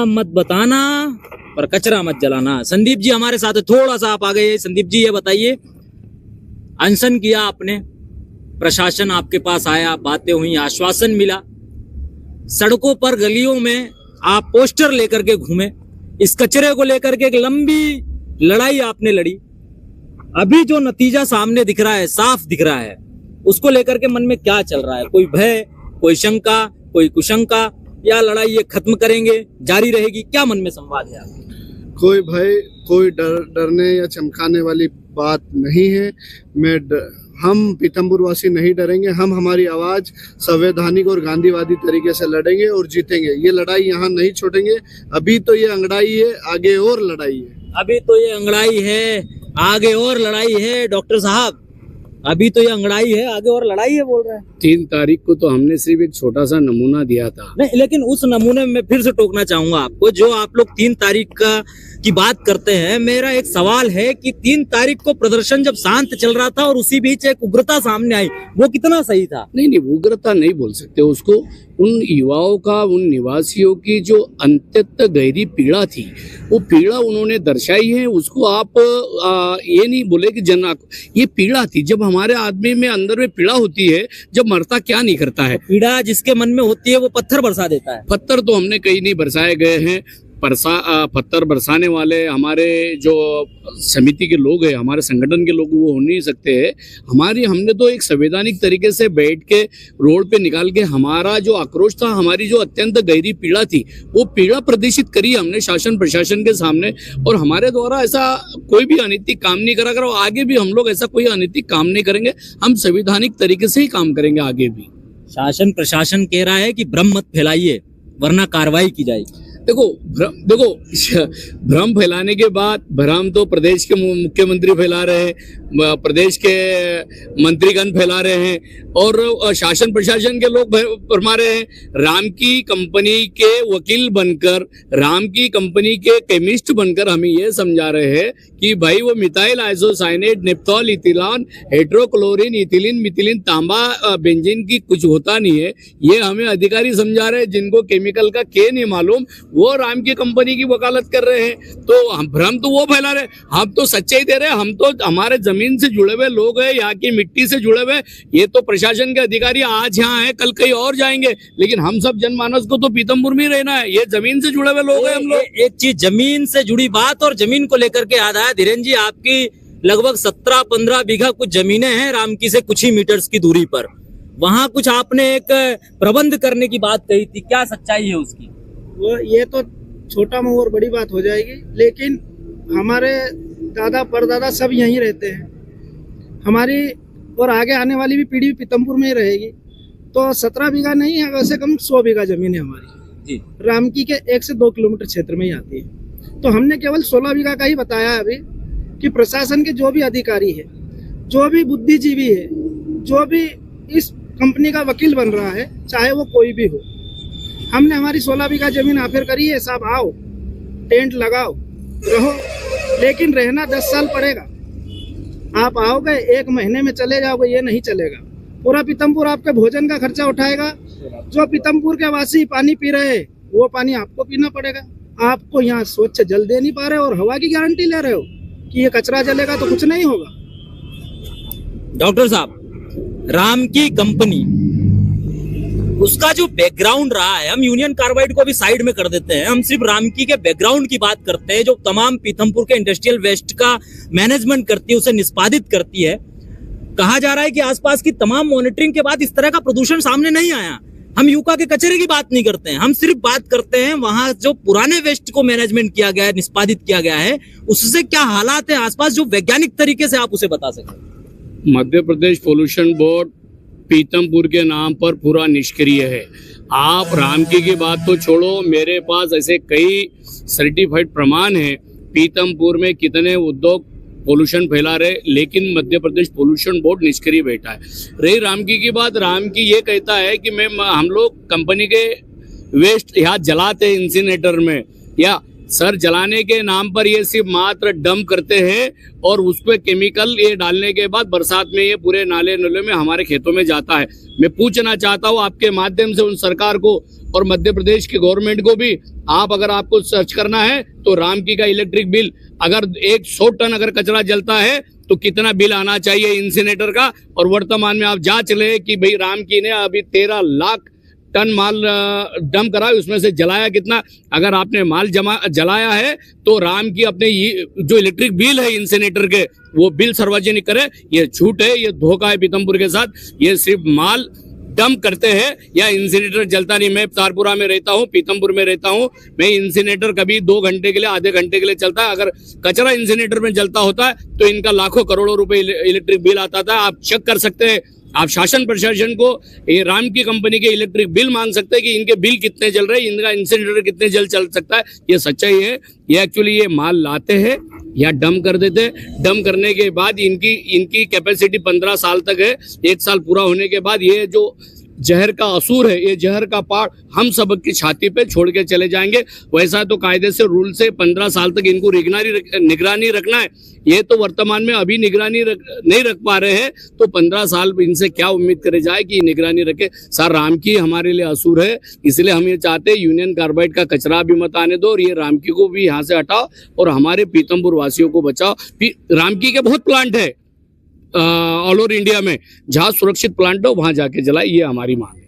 नाम मत बताना और कचरा मत जलाना। संदीप जी हमारे साथ है, थोड़ा सा आप आ गए। संदीप जी ये बताइए, अनशन किया आपने, प्रशासन आपके पास आया, बातें हुई, आश्वासन मिला, सड़कों पर गलियों में आप पोस्टर लेकर के घूमे, इस कचरे को लेकर के एक लंबी लड़ाई आपने लड़ी। अभी जो नतीजा सामने दिख रहा है, साफ दिख रहा है, उसको लेकर के मन में क्या चल रहा है? कोई भय, कोई शंका, कोई कुशंका, या लड़ाई ये खत्म करेंगे, जारी रहेगी? क्या मन में संवाद है आपके? कोई भय, कोई डरने या चमकाने वाली बात नहीं है। हम पीतमपुर वासी नहीं डरेंगे। हम हमारी आवाज संवैधानिक और गांधीवादी तरीके से लड़ेंगे और जीतेंगे। ये लड़ाई यहाँ नहीं छोड़ेंगे। अभी तो ये अंगड़ाई है, आगे और लड़ाई है। अभी तो ये अंगड़ाई है, आगे और लड़ाई है। डॉक्टर साहब, अभी तो ये अंगड़ाई है, आगे और लड़ाई है बोल रहे हैं। 3 तारीख को तो हमने सिर्फ एक छोटा सा नमूना दिया था। नहीं, लेकिन उस नमूने में फिर से टोकना चाहूंगा आपको, जो आप लोग 3 तारीख की बात करते हैं। मेरा एक सवाल है कि 3 तारीख को प्रदर्शन जब शांत चल रहा था और उसी बीच एक उग्रता सामने आई, वो कितना सही था? नहीं, उग्रता नहीं बोल सकते उसको। उन युवाओं का, उन निवासियों की जो अत्यंत गहरी पीड़ा थी, वो पीड़ा उन्होंने दर्शाई है। उसको आप ये नहीं बोले कि ये पीड़ा थी। जब हमारे आदमी में अंदर में पीड़ा होती है, जब मरता क्या नहीं करता है। पीड़ा जिसके मन में होती है वो पत्थर बरसा देता है। पत्थर तो हमने कहीं नहीं बरसाए गए हैं। पत्थर बरसाने वाले हमारे जो समिति के लोग हैं, हमारे संगठन के लोग, वो हो नहीं सकते हैं। हमने तो एक संवैधानिक तरीके से बैठ के रोड पे निकाल के हमारा जो आक्रोश था, हमारी जो अत्यंत गहरी पीड़ा थी, वो पीड़ा प्रदर्शित करी हमने शासन प्रशासन के सामने। और हमारे द्वारा ऐसा कोई भी अनैतिक काम नहीं करा और आगे भी हम लोग ऐसा कोई अनैतिक काम नहीं करेंगे। हम संवैधानिक तरीके से ही काम करेंगे आगे भी। शासन प्रशासन कह रहा है कि भ्रम मत फैलाइए वरना कार्रवाई की जाएगी। देखो भ्रम फैलाने के बाद, भ्रम तो प्रदेश के मुख्यमंत्री फैला रहे हैं, प्रदेश के मंत्रीगण फैला रहे हैं और शासन प्रशासन के लोग फरमा रहे हैं। राम की कंपनी के वकील बनकर, राम की कंपनी के केमिस्ट बनकर हमें ये समझा रहे हैं कि भाई वो मिथाइल आइसोसाइनेट, नेप्थॉल, इथिलॉन, हाइड्रोक्लोरिन, इथिलीन, मिथिलीन, तांबा, बेंजीन की कुछ होता नहीं है। ये हमें अधिकारी समझा रहे हैं जिनको केमिकल का के नहीं मालूम, वो राम की कंपनी की वकालत कर रहे हैं। तो हम भ्रम तो वो फैला रहे, हम तो सच्चाई दे रहे हैं। हम तो हमारे जमीन से जुड़े हुए लोग हैं, यहाँ की मिट्टी से जुड़े हुए। ये तो प्रशासन के अधिकारी आज यहाँ हैं, कल कहीं और जाएंगे, लेकिन हम सब जनमानस को तो पीतमपुर में ही रहना है। ये जमीन से जुड़े हुए लोग हैं हम लोग। एक चीज जमीन से जुड़ी बात और जमीन को लेकर के याद आया, धीरेन्द्र जी, आपकी लगभग 17-15 बीघा कुछ जमीनें हैं रामकी से कुछ ही मीटर्स की दूरी पर। वहां कुछ आपने एक प्रबंध करने की बात कही थी, क्या सच्चाई है उसकी? वो ये तो छोटा मुंह और बड़ी बात हो जाएगी, लेकिन हमारे दादा परदादा सब यहीं रहते हैं। हमारी और आगे आने वाली भी पीढ़ी पीतमपुर में ही रहेगी। तो 17 बीघा नहीं है, वैसे कम 100 बीघा जमीन है हमारी जी। रामकी के 1 से 2 किलोमीटर क्षेत्र में ही आती है। तो हमने केवल 16 बीघा का ही बताया अभी कि प्रशासन के जो भी अधिकारी है, जो भी बुद्धिजीवी है, जो भी इस कंपनी का वकील बन रहा है, चाहे वो कोई भी हो, हमने हमारी 16 बीघा जमीन ऑफर करी है। साहब आओ, टेंट लगाओ, रहो, लेकिन रहना 10 साल पड़ेगा। आप आओगे 1 महीने में चले जाओगे, ये नहीं चलेगा। पूरा पीतमपुर आपके भोजन का खर्चा उठाएगा। जो पीतमपुर के वासी पानी पी रहे हैं, वो पानी आपको पीना पड़ेगा। आपको यहाँ स्वच्छ जल दे नहीं पा रहे और हवा की गारंटी ले रहे हो कि ये कचरा जलेगा तो कुछ नहीं होगा। डॉक्टर साहब, राम की कंपनी, उसका जो बैकग्राउंड रहा है, हम यूनियन कार्बाइड को भी साइड में कर देते हैं, हम सिर्फ रामकी के बैकग्राउंड की बात करते हैं, जो तमाम पीतमपुर के इंडस्ट्रियल वेस्ट का मैनेजमेंट करती है, उसे निष्पादित करती है। कहा जा रहा है कि आसपास की तमाम मॉनिटरिंग के बाद इस तरह का प्रदूषण सामने नहीं आया। हम यूका के कचरे की बात नहीं करते हैं, हम सिर्फ बात करते हैं वहां जो पुराने वेस्ट को मैनेजमेंट किया गया है, निष्पादित किया गया है, उससे क्या हालात है आसपास, जो वैज्ञानिक तरीके से आप उसे बता सकें। मध्य प्रदेश पोल्यूशन बोर्ड पीतमपुर के नाम पर पूरा निष्क्रिय है। आप रामकी की बात तो छोड़ो, मेरे पास ऐसे कई सर्टिफाइड प्रमाण हैं पीतमपुर में कितने उद्योग पोल्यूशन फैला रहे, लेकिन मध्य प्रदेश पोल्यूशन बोर्ड निष्क्रिय बैठा है। रही रामकी की बात, रामकी ये कहता है कि हम लोग कंपनी के वेस्ट यहाँ जलाते हैं इंसिनेटर में, या सर जलाने के नाम पर ये सिर्फ मात्र डंप करते हैं और उस पे केमिकल ये डालने के बाद बरसात में ये पूरे नाले नले में हमारे खेतों में जाता है। मैं पूछना चाहता हूँ आपके माध्यम से उन सरकार को और मध्य प्रदेश के गवर्नमेंट को भी, आप अगर आपको सर्च करना है तो रामकी का इलेक्ट्रिक बिल, अगर 100 टन अगर कचरा जलता है तो कितना बिल आना चाहिए इंसिनेटर का, और वर्तमान में आप जांच ले कि भाई रामकी ने अभी 13 लाख टन माल डंप करा, उसमें से जलाया कितना। अगर आपने माल जलाया है तो राम की अपने जो इलेक्ट्रिक बिल है इंसिनेटर के, वो बिल सार्वजनिक करे। ये झूठ है, ये धोखा है पीतमपुर के साथ। ये सिर्फ माल डंप करते हैं या इंसिनेटर जलता नहीं। मैं तारपुरा में रहता हूँ, पीतमपुर में रहता हूँ, मैं इंसिनेटर कभी 2 घंटे के लिए, आधे घंटे के लिए चलता है। अगर कचरा इंसिनेटर में जलता होता है तो इनका लाखों करोड़ों रुपए इलेक्ट्रिक बिल आता था। आप चेक कर सकते हैं, आप शासन प्रशासन को ये राम की कंपनी के इलेक्ट्रिक बिल मांग सकते हैं कि इनके बिल कितने जल रहे हैं, इनका इंसिनेटर कितने जल चल सकता है। ये सच्चाई है। ये एक्चुअली ये माल लाते हैं या डंप कर देते हैं। डंप करने के बाद इनकी कैपेसिटी 15 साल तक है। 1 साल पूरा होने के बाद ये जो जहर का असुर है, ये जहर का पहाड़ हम सब की छाती पे छोड़ के चले जाएंगे। वैसा तो कायदे से रूल से 15 साल तक इनको निगरानी रखना है। ये तो वर्तमान में अभी निगरानी नहीं रख पा रहे हैं, तो 15 साल इनसे क्या उम्मीद करे जाए कि निगरानी रखे। सर रामकी हमारे लिए असुर है, इसलिए हम ये चाहते हैं यूनियन कार्बाइड का कचरा भी मत आने दो और ये रामकी को भी यहाँ से हटाओ और हमारे पीतमपुर वासियों को बचाओ। रामकी के बहुत प्लांट है ऑल ओवर इंडिया में, जहाँ सुरक्षित प्लांट हो वहां जाके जलाए, ये हमारी मांग।